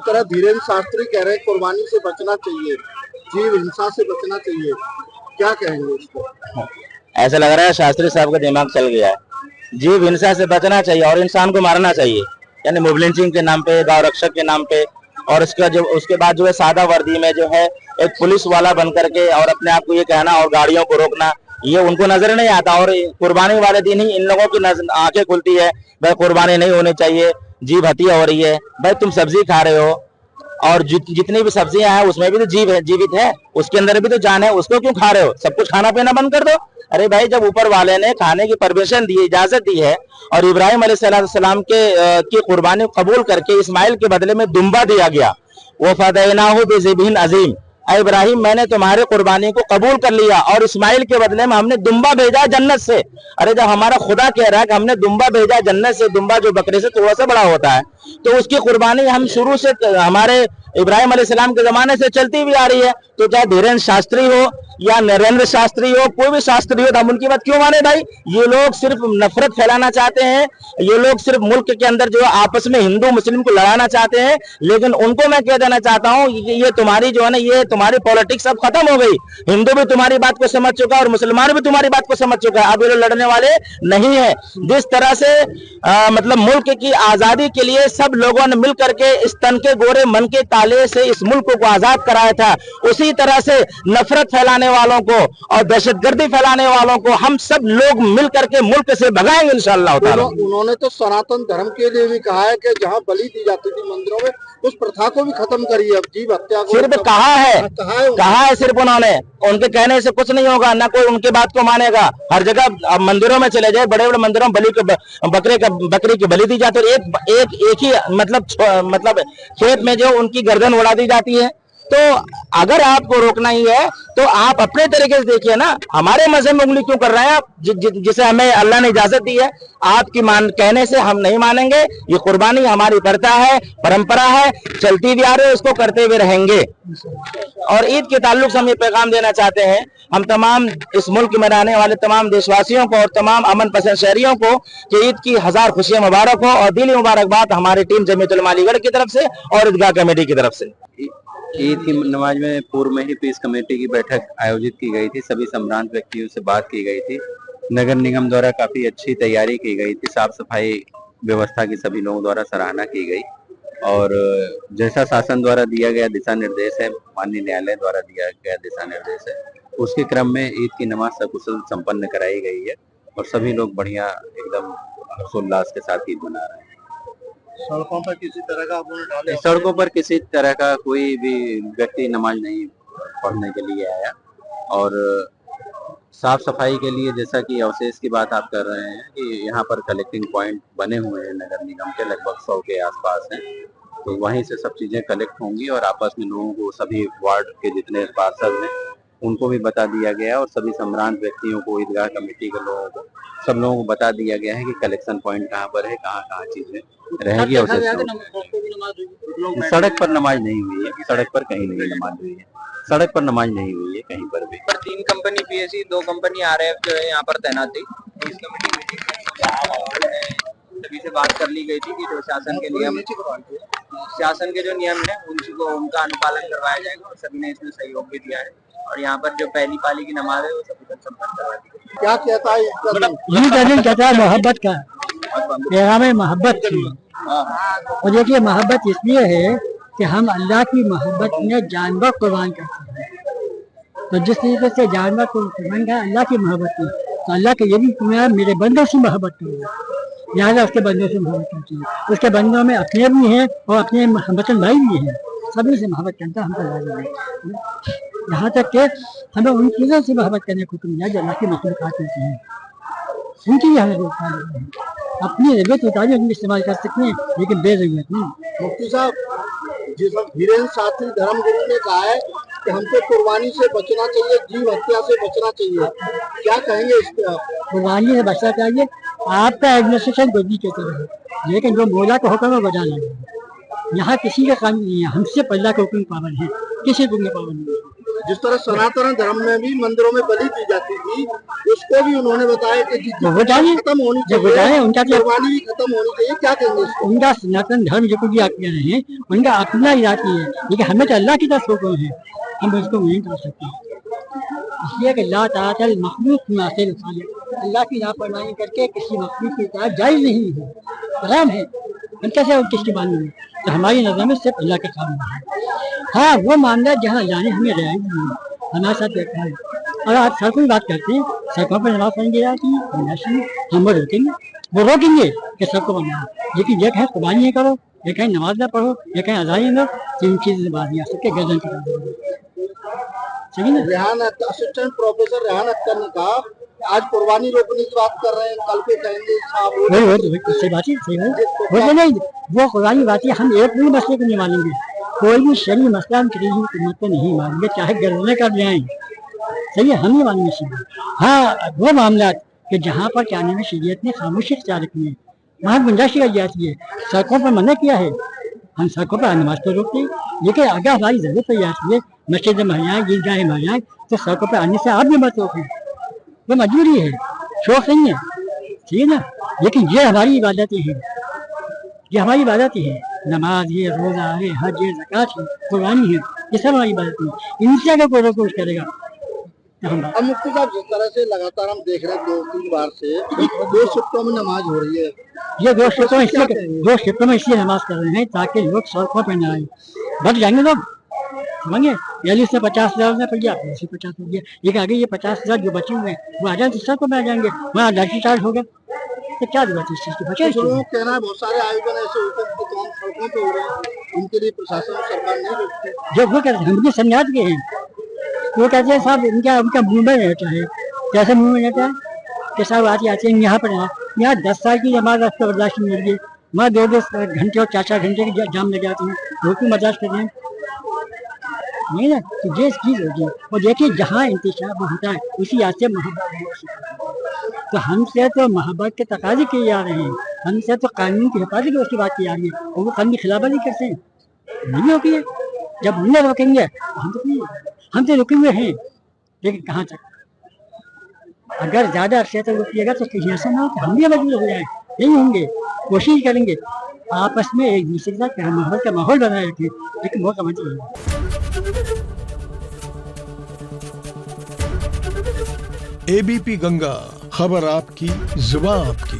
तरह धीरेन्द्र शास्त्री कह रहे हैं कुर्बानी से बचना चाहिए, जीव हिंसा से बचना चाहिए, क्या कहेंगे इसको? ऐसा लग रहा है शास्त्री साहब का दिमाग चल गया है। जीव हिंसा से बचना चाहिए और इंसान को मारना चाहिए, यानी मोब लिंचिंग के नाम पे, गांव रक्षक के नाम पे। और उसके बाद जो है सादा वर्दी में जो है एक पुलिस वाला बन करके और अपने आप को ये कहना और गाड़ियों को रोकना, ये उनको नजर नहीं आता। और कुर्बानी वाले दिन ही इन लोगों की आंखें खुलती है, भाई कुर्बानी नहीं होनी चाहिए, जीव हत्या हो रही है। भाई तुम सब्जी खा रहे हो और जितनी भी सब्जियां हैं उसमें भी तो जीव है, जीवित है, उसके अंदर भी तो जान है, उसको क्यों खा रहे हो? सब कुछ खाना पीना बंद कर दो। अरे भाई, जब ऊपर वाले ने खाने की परमिशन दी, इजाजत दी है, और इब्राहिम अलैहिस्सलाम की कुर्बानी कबूल करके इस्माइल के बदले में दुम्बा दिया गया, वो फदैनाहु बिज़िबिन अजीम, इब्राहिम मैंने तुम्हारे कुर्बानी को कबूल कर लिया और इस्माइल के बदले में हमने दुम्बा भेजा जन्नत से। अरे जब हमारा खुदा कह रहा है कि हमने दुम्बा भेजा जन्नत से, दुम्बा जो बकरे से थोड़ा सा बड़ा होता है, तो उसकी कुर्बानी हम शुरू से हमारे इब्राहिम अलैहिस्सलाम के जमाने से चलती भी आ रही है। तो चाहे धीरेन्द्र शास्त्री हो या नरेंद्र शास्त्री हो, कोई भी शास्त्री हो, तो हम उनकी बात क्यों माने भाई? ये लोग सिर्फ नफरत फैलाना चाहते हैं, ये लोग सिर्फ मुल्क के अंदर जो आपस में हिंदू मुस्लिम को लड़ाना चाहते हैं। लेकिन उनको मैं कह देना चाहता हूँ, ये तुम्हारी जो है ना, ये तुम्हारी पॉलिटिक्स अब खत्म हो गई। हिंदू भी तुम्हारी बात को समझ चुका है और मुसलमान भी तुम्हारी बात को समझ चुका है। अब ये लोग लड़ने वाले नहीं है। जिस तरह से मतलब मुल्क की आजादी के लिए सब लोगों ने मिल करके इस तन के गोरे मन के ताले से इस मुल्क को आजाद कराया था, उसी तरह से नफरत फैलाने वालों को और दहशतगर्दी फैलाने वालों को हम सब लोग मिल करके मुल्क से भगाएंगे इंशाअल्लाह ताला। उन्होंने तो सनातन धर्म के लिए भी कहा है कि जहां बलि दी जाती थी मंदिरों में, उस प्रथा को भी खत्म करिए, अब जीव हत्या को। सिर्फ कहा है सिर्फ उन्होंने, उनके कहने से कुछ नहीं होगा, ना कोई उनकी बात को मानेगा। हर जगह मंदिरों में चले जाए, बड़े बड़े मंदिरों में बकरी की बलि दी जाती है, एक ही मतलब खेत में जो उनकी गर्दन उड़ा दी जाती है। तो अगर आपको रोकना ही है तो आप अपने तरीके से देखिए ना, हमारे मजहब में उंगली क्यों कर रहे हैं आप, जिसे हमें अल्लाह ने इजाजत दी है? आपकी कहने से हम नहीं मानेंगे। ये कुर्बानी हमारी प्रथा है, परंपरा है, चलती भी आ रही है, उसको करते हुए रहेंगे। और ईद के ताल्लुक से हम ये पैगाम देना चाहते हैं हम तमाम इस मुल्क में रहने वाले तमाम देशवासियों को और तमाम अमन पसंद शहरियों को कि ईद की हजार खुशियां मुबारक हो और दिली मुबारकबाद हमारी टीम जमीयतुल उलमा अलीगढ़ की तरफ से और ईदगाह कमेटी की तरफ से। ईद की नमाज में पूर्व में ही पीस कमेटी की बैठक आयोजित की गई थी, सभी सम्रांत व्यक्तियों से बात की गई थी। नगर निगम द्वारा काफी अच्छी तैयारी की गई थी, साफ सफाई व्यवस्था की सभी लोगों द्वारा सराहना की गई और जैसा शासन द्वारा दिया गया दिशा निर्देश है, माननीय न्यायालय द्वारा दिया गया दिशा निर्देश है, उसके क्रम में ईद की नमाज सकुशल संपन्न कराई गई है और सभी लोग बढ़िया एकदम हर्षोल्लास के साथ ईद मना रहे हैं। सड़कों पर किसी तरह का सड़कों पर किसी तरह का कोई भी व्यक्ति नमाज नहीं पढ़ने के लिए आया और साफ सफाई के लिए जैसा कि अवशेष की बात आप कर रहे हैं कि यहाँ पर कलेक्टिंग पॉइंट बने हुए हैं नगर निगम के, लगभग 100 के आसपास हैं, तो वहीं से सब चीजें कलेक्ट होंगी और आपस में लोगों को, सभी वार्ड के जितने पार्षद हैं उनको भी बता दिया गया और सभी सम्रांत व्यक्तियों को, ईदगाह कमेटी के लोगों को, सब लोगों को बता दिया गया है कि कलेक्शन पॉइंट कहाँ पर है, कहाँ कहाँ चीजें रहेगी। और सड़क पर नमाज नहीं हुई है, सड़क पर कहीं नहीं नमाज हुई है, सड़क पर नमाज नहीं हुई है कहीं पर भी। 3 कंपनी पीएससी, 2 कंपनी आरएफ जो है यहाँ पर तैनात थी। इस कमेटी मीटिंग में सभी से बात कर ली गई थी कि जो शासन के नियम, शासन के जो नियम है उनका अनुपालन करवाया जाएगा और सभी ने इसमें सहयोग भी दिया है और यहाँ पर जो पहली पाली की नमाज है वो सभी तक संपन्न करवा दी गई। क्या कहता है ये कहता है मोहब्बत का पैगाम मोहब्बत थी। और देखिए मोहब्बत इसलिए है कि हम अल्लाह की मोहब्बत में जानवर कुर्बान करते हैं, तो जिस तरीके से जानवर को कुर्बान किया अल्लाह की मोहब्बत की, तो अल्लाह के ये भी तुम्हारा मेरे बंदों से मोहब्बत करो, लिहाजा उसके बंदों से मोहब्बत करती है। उसके बंदों में अपने भी हैं और अपने हमवतन भाई भी हैं, सभी से मोहब्बत करता हम तो यहाँ तक कि हमें उन चीज़ों से मोहब्बत करने को मिला जो अल्लाह की मखलूक़ात में हैं, उनकी भी हमें रोकना है। अपनी ज़रूरत उतारी उनमें इस्तेमाल कर सकते हैं लेकिन बेज़रूरत नहीं। मुफ्ती साहब, जिस धीरेन्द्र शास्त्री धर्मगुरु ने कहा है कि हमको कुर्बानी से बचना चाहिए, जीव हत्या से बचना चाहिए, क्या कहेंगे इस पे? कुर्बानी से बचना चाहिए, आपका एडमिनिस्ट्रेशन गोदी के तरह है, लेकिन जो मौला का हुक्म है वो जाना है। यहाँ किसी का काम नहीं है, हमसे अल्लाह के हुक्म पाबंद है, किसी हुक्म पाबंद नहीं है। जिस तरह सनातन धर्म में भी मंदिरों में बलि दी जाती थी, उसको भी उन्होंने बताया कि वो बताइए, खत्म होनी जो बताए उनका चाहिए, तो कुर्बानी भी खत्म होनी चाहिए। क्या कहेंगे इसको? उनका सनातन धर्म जो कुछ आज्ञा है उनका अपना इरादी है, लेकिन हमें तो अल्लाह की तरफ हुक्म है, हम उसको नहीं कर सकते। इसलिए कि ला ताअतल मखलूक फी मासियतिल खालिक, अल्लाह की नाफरमानी करके किसी मखलूक की इताअत जायज़ नहीं है, हराम है। हम कैसे किसकी मानेंगे? तो हमारी नज़र में सिर्फ अल्लाह के काम है। हाँ, वो मामला जहाँ अल्लाह ने हमें रियायत दी है, हमारे साथ देखा है। और आप सड़कों की बात करते हैं, सड़कों पर नमाज पढ़ने की जाती है, हम वो रोकेंगे, वो रोकेंगे कि सबको बनना। लेकिन ये कहें कुर्बानी नहीं करो, ये कहें नमाज ना पढ़ो, ये कहें अज़ान ना, तीन चीज़ें बाजियाँ सबके गर्दन करा देंगे। सही ना? रेहान असिस्टेंट प्रोफेसर रेहान अख्तर ने कहा आज कुर्बानी रोकने की बात कर रहे हैं, कल को कहेंगे साहब सही बात है, सही बात है। वो नहीं, वो कुरानी बात है, हम एक भी मसले को नहीं मानेंगे, कोई भी शरीय मसला हम किसी की उम्मत को नहीं मानेंगे, चाहे गर्दने कर ले आए। सही है, हम नहीं मानेंगे शरीयत। हाँ, वो मामला कि जहाँ पर क्या नाम है शरीयत ने खामोशी इख्तियार रखी है, वहाँ गुंजाइश की जाती है। सड़कों पर मना किया है, हम सड़कों पर नमाज तो रोकते हैं, लेकिन अगर हमारी जरूरत पड़ जाती है, मस्जिद में जाए, ईदगाह में जाए, तो सड़कों पर आने से आप भी मत रोकें, वो मजबूरी है, शौक नहीं है, ठीक है ना। लेकिन ये हमारी इबादतें हैं, ये हमारी इबादतें हैं, नमाज है, रोज़ा है, हज है, ज़कात है, कुर्बानी है, ये सब हमारी इबादतें हैं। इनसे अगर कोई कोशिश करेगा तो हम अब मुफ्ती साहब जिस तरह से लगातार हम देख रहे हैं 2-3 बार से 2 शिफ्टों में नमाज हो रही है, ये 2 शिफ्टों में इसलिए नमाज कर रहे हैं ताकि लोग सड़कों पर न आए, बच जाएंगे लोग, समझे। 40 से 50,000 ने पड़ गया, 50 हो गया, लेकिन आगे ये 50,000 जो बचे हुए हैं वो आ जाए तो सड़कों में आ जाएंगे, वहाँ लाठी चार्ज हो गया, तो क्या जरूरत है इस चीज़ की? बचे कुछ लोगों का कहना है बहुत सारे आयोजन ऐसे होते हैं कि तमाम सड़कों पे हो रहे हैं, उनके लिए प्रशासन और सरकार नहीं रोकती। जो वो कहते हैं, हम भी समझा के हैं, वो कहते हैं साहब उनका मुंह में रहता है, कैसे मुंह में रहता है कि साहब आते आते हैं यहाँ पर, यहाँ 10 साल की नमाज रास्ता बर्दाश्त नहीं मिल गई, वहाँ 2-2 घंटे और 4-4 घंटे के जाम लग जाते हैं, वो क्यों बर्दाश्त कर रहे हैं? नहीं ना, तो ये चीज़ होगी। और देखिए जहाँ इंतशार होता है उसी याद से मोहब्बत, तो हमसे तो मोहब्बत के तकाजे किए जा रहे हैं, हमसे तो कानून की हिफाजत की उसकी बात की जा रही है, और वो कानून की खिलाफवर्जी करते हैं, नहीं होगी है। जब हमने रोकेंगे हम तो रुके हुए हैं, लेकिन कहाँ तक? अगर ज़्यादा अरसे तक रुकिएगा तो कहीं ऐसा ना हो कि हम भी मजबूर हो जाए, नहीं होंगे, कोशिश करेंगे आपस में एक दूसरे के साथ मोहब्बत का माहौल बनाए रखें, लेकिन वो समझ नहीं। एबीपी गंगा, खबर आपकी, जुबान आपकी।